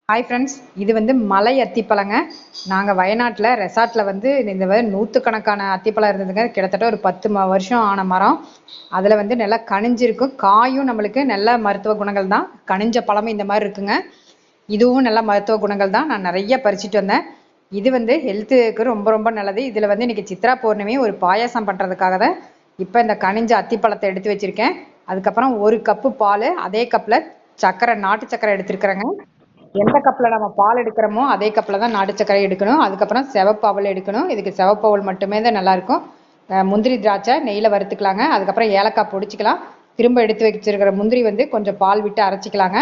Hi friends, இது வந்து மலை அத்திப்பழங்க. நாங்கள் வயநாட்டில் ரெசார்ட்டில் வந்து இந்த நூற்றுக்கணக்கான அத்திப்பழம் இருந்ததுங்க. கிட்டத்தட்ட ஒரு 10 வருஷம் ஆன மரம். அதில் வந்து நல்லா கனிஞ்சிருக்கும். காயும் நம்மளுக்கு நல்ல மருத்துவ குணங்கள் தான். கனிஞ்ச பழமும் இந்த மாதிரி இருக்குங்க. இதுவும் நல்ல மருத்துவ குணங்கள் தான். நான் நிறைய பறிச்சுட்டு வந்தேன். இது வந்து ஹெல்த்துக்கு ரொம்ப ரொம்ப நல்லது. இதில் வந்து இன்னைக்கு சித்ரா பௌர்ணமி ஒரு பாயாசம் பண்ணுறதுக்காக தான் இப்போ இந்த கனிஞ்ச அத்திப்பழத்தை எடுத்து வச்சுருக்கேன். அதுக்கப்புறம் 1 கப்பு பால், அதே கப்பில் சர்க்கரை, நாட்டு சர்க்கரை எடுத்துருக்குறேங்க. எந்த கப்பில் நம்ம பால் எடுக்கிறோமோ அதே கப்பில் தான் நாட்டு சர்க்கரை எடுக்கணும். அதுக்கப்புறம் சிவப்பு அவல் எடுக்கணும். இதுக்கு சிவப்பு அவல் மட்டுமே தான் நல்லாயிருக்கும். முந்திரி திராட்சை நெய்யில் வறுத்துக்கலாங்க. அதுக்கப்புறம் ஏலக்காய் பொடிச்சிக்கலாம். திரும்ப எடுத்து வச்சிருக்கிற முந்திரி வந்து கொஞ்சம் பால் விட்டு அரைச்சிக்கலாங்க.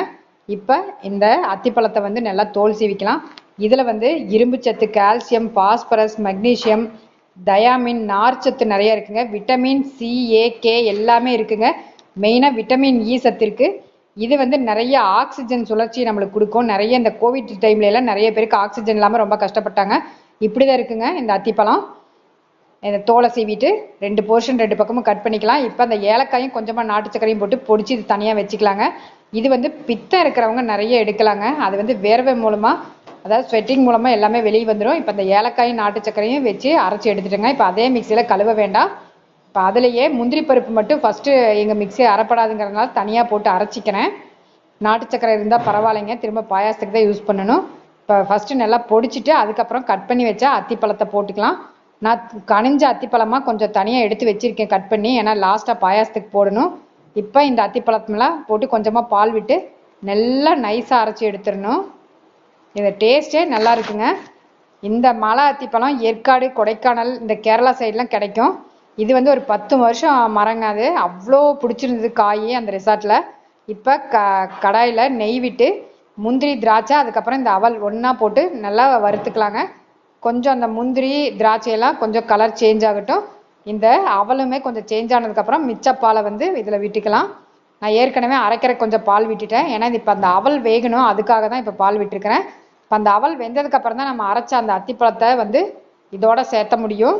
இப்போ இந்த அத்திப்பழத்தை வந்து நல்லா தோல் சீவிக்கலாம். இதில் வந்து இரும்பு சத்து, கால்சியம், பாஸ்பரஸ், மெக்னீசியம், தயாமின், நார்ச்சத்து நிறைய இருக்குங்க. விட்டமின் சி, ஏ, கே எல்லாமே இருக்குங்க. மெயினாக விட்டமின் இ சத்து இருக்குது. இது வந்து நிறைய ஆக்சிஜன் சுழற்சி நம்மளுக்கு கொடுக்கும். நிறைய இந்த கோவிட் டைம்ல எல்லாம் நிறைய பேருக்கு ஆக்சிஜன் இல்லாமல் ரொம்ப கஷ்டப்பட்டாங்க. இப்படிதான் இருக்குங்க இந்த அத்திப்பழம். இந்த தோலை சீவிட்டு 2 போர்ஷன் 2 பக்கமும் கட் பண்ணிக்கலாம். இப்போ அந்த ஏலக்காயும் கொஞ்சமாக நாட்டு சக்கரையும் போட்டு பொடிச்சு இது தனியாக வச்சுக்கலாங்க. இது வந்து பித்தம் இருக்கிறவங்க நிறைய எடுக்கலாங்க. அது வந்து வேர்வை மூலமாக, அதாவது ஸ்வெட்டிங் மூலமாக எல்லாமே வெளியே வந்துடும். இப்போ இந்த ஏலக்காயும் நாட்டு சக்கரையும் வச்சு அரைச்சி எடுத்துட்டேங்க. இப்போ அதே மிக்சியில் கழுவ வேண்டாம். இப்போ அதுலேயே முந்திரி பருப்பு மட்டும் ஃபஸ்ட்டு எங்கள் மிக்ஸி அரைப்படாதுங்கிறதுனால தனியாக போட்டு அரைச்சிக்கிறேன். நாட்டு சக்கரை இருந்தால் பரவாயில்லைங்க, திரும்ப பாயாசத்துக்கு தான் யூஸ் பண்ணணும். இப்போ ஃபஸ்ட்டு நல்லா பொடிச்சிட்டு அதுக்கப்புறம் கட் பண்ணி வச்சா அத்திப்பழத்தை போட்டுக்கலாம். நான் கனிஞ்ச அத்திப்பழமாக கொஞ்சம் தனியாக எடுத்து வச்சுருக்கேன் கட் பண்ணி, ஏன்னா லாஸ்ட்டாக பாயாசத்துக்கு போடணும். இப்போ இந்த அத்திப்பழத்தெல்லாம் போட்டு கொஞ்சமாக பால் விட்டு நல்லா நைஸாக அரைச்சி எடுத்துடணும். இந்த டேஸ்ட்டே நல்லா இருக்குங்க. இந்த மலை அத்திப்பழம் ஏற்காடு, கொடைக்கானல், இந்த கேரளா சைட்லாம் கிடைக்கும். இது வந்து ஒரு 10 வருஷம் மரங்க. அது அவ்வளோ பிடிச்சிருந்தது காய் அந்த ரிசார்ட்டில். இப்போ கடாயில் நெய் விட்டு முந்திரி, திராட்சை, அதுக்கப்புறம் இந்த அவல் ஒன்றா போட்டு நல்லா வறுத்துக்கலாங்க. கொஞ்சம் அந்த முந்திரி திராட்சையெல்லாம் கொஞ்சம் கலர் சேஞ்ச் ஆகட்டும். இந்த அவலுமே கொஞ்சம் சேஞ்ச் ஆனதுக்கப்புறம் மிச்ச பாலை வந்து இதில் விட்டுக்கலாம். நான் ஏற்கனவே அரைக்கிற கொஞ்சம் பால் விட்டுட்டேன், ஏன்னா இப்போ அந்த அவல் வேகணும், அதுக்காக தான் இப்போ பால் விட்டுருக்கிறேன். இப்போ அந்த அவல் வெந்ததுக்கப்புறம் தான் நம்ம அரைச்ச அந்த அத்திப்பழத்தை வந்து இதோட சேர்த்த முடியும்.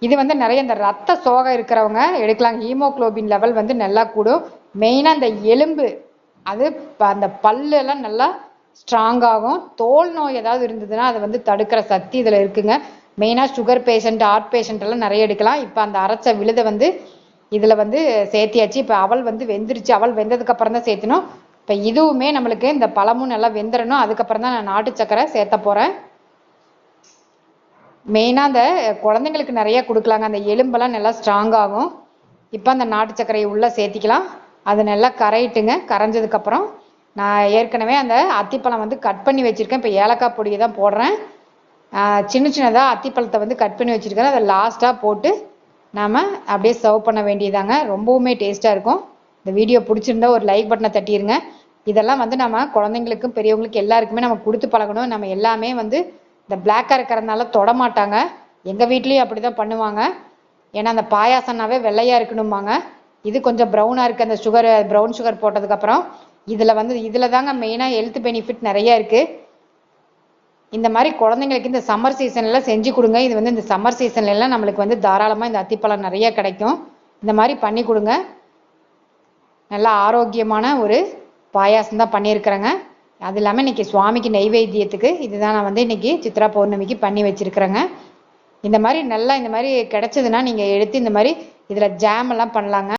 இது வந்து நிறைய இந்த ரத்த சோகை இருக்கிறவங்க எடுக்கலாம். ஹீமோக்ளோபின் லெவல் வந்து நல்லா கூடும். மெயினாக இந்த எலும்பு, அது அந்த பல்லு எல்லாம் நல்லா ஸ்ட்ராங் ஆகும். தோல் நோய் ஏதாவது இருந்ததுன்னா அதை வந்து தடுக்கிற சக்தி இதில் இருக்குங்க. மெயினாக சுகர் பேஷண்ட், ஹார்ட் பேஷண்ட் எல்லாம் நிறைய எடுக்கலாம். இப்போ அந்த அரைச்ச விழுதை வந்து இதில் வந்து சேர்த்தியாச்சு. இப்போ அவல் வந்து வெந்துருச்சு. அவல் வெந்ததுக்கு அப்புறம் தான் சேர்த்தணும். இப்போ இதுவுமே நம்மளுக்கு இந்த பழமும் நல்லா வெந்துடணும். அதுக்கப்புறம் தான் நான் நாட்டு சக்கரை சேர்த்த போகிறேன். மெயினாக அந்த குழந்தைங்களுக்கு நிறைய கொடுக்கலாங்க. அந்த எலும்பெல்லாம் நல்லா ஸ்ட்ராங் ஆகும். இப்போ அந்த நாட்டு சர்க்கரையை உள்ளே சேர்த்திக்கலாம். அது நல்லா கரையிட்டுங்க. கரைஞ்சதுக்கப்புறம் நான் ஏற்கனவே அந்த அத்திப்பழம் வந்து கட் பண்ணி வச்சுருக்கேன். இப்போ ஏலக்காய் பொடியை தான் போடுறேன். சின்ன சின்னதாக அத்திப்பழத்தை வந்து கட் பண்ணி வச்சுருக்கேன். அதை லாஸ்ட்டாக போட்டு நாம் அப்படியே சர்வ் பண்ண வேண்டியதாங்க. ரொம்பவுமே டேஸ்ட்டாக இருக்கும். இந்த வீடியோ பிடிச்சிருந்தா ஒரு லைக் பட்டனை தட்டிடுங்க. இதெல்லாம் வந்து நம்ம குழந்தைங்களுக்கும் பெரியவங்களுக்கு எல்லாருக்குமே நம்ம கொடுத்து பழகணும். நம்ம எல்லாமே வந்து இந்த பிளாக்காக இருக்கிறதுனால தொடமாட்டாங்க. எங்கள் வீட்லேயும் அப்படி தான் பண்ணுவாங்க. ஏன்னா அந்த பாயாசம்னாவே வெள்ளையாக இருக்கணுமாங்க. இது கொஞ்சம் ப்ரௌனாக இருக்குது. அந்த ப்ரௌன் சுகர் போட்டதுக்கப்புறம் இதில் தாங்க மெயினாக ஹெல்த் பெனிஃபிட் நிறைய இருக்குது. இந்த மாதிரி குழந்தைங்களுக்கு இந்த சம்மர் சீசன்லாம் செஞ்சு கொடுங்க. இது வந்து இந்த சம்மர் சீசன்லாம் நம்மளுக்கு வந்து தாராளமாக இந்த அத்திப்பழம் நிறைய கிடைக்கும். இந்த மாதிரி பண்ணி கொடுங்க. நல்லா ஆரோக்கியமான ஒரு பாயாசம் தான் பண்ணியிருக்கிறேங்க. அது இல்லாமல் இன்றைக்கி சுவாமிக்கு நெய்வேத்தியத்துக்கு இதுதான் நான் வந்து இன்றைக்கி சித்ரா பௌர்ணமிக்கு பண்ணி வச்சுருக்கிறேங்க. இந்த மாதிரி நல்லா இந்த மாதிரி கிடச்சதுன்னா நீங்கள் எடுத்து இந்த மாதிரி இதில் ஜாம் எல்லாம் பண்ணலாங்க.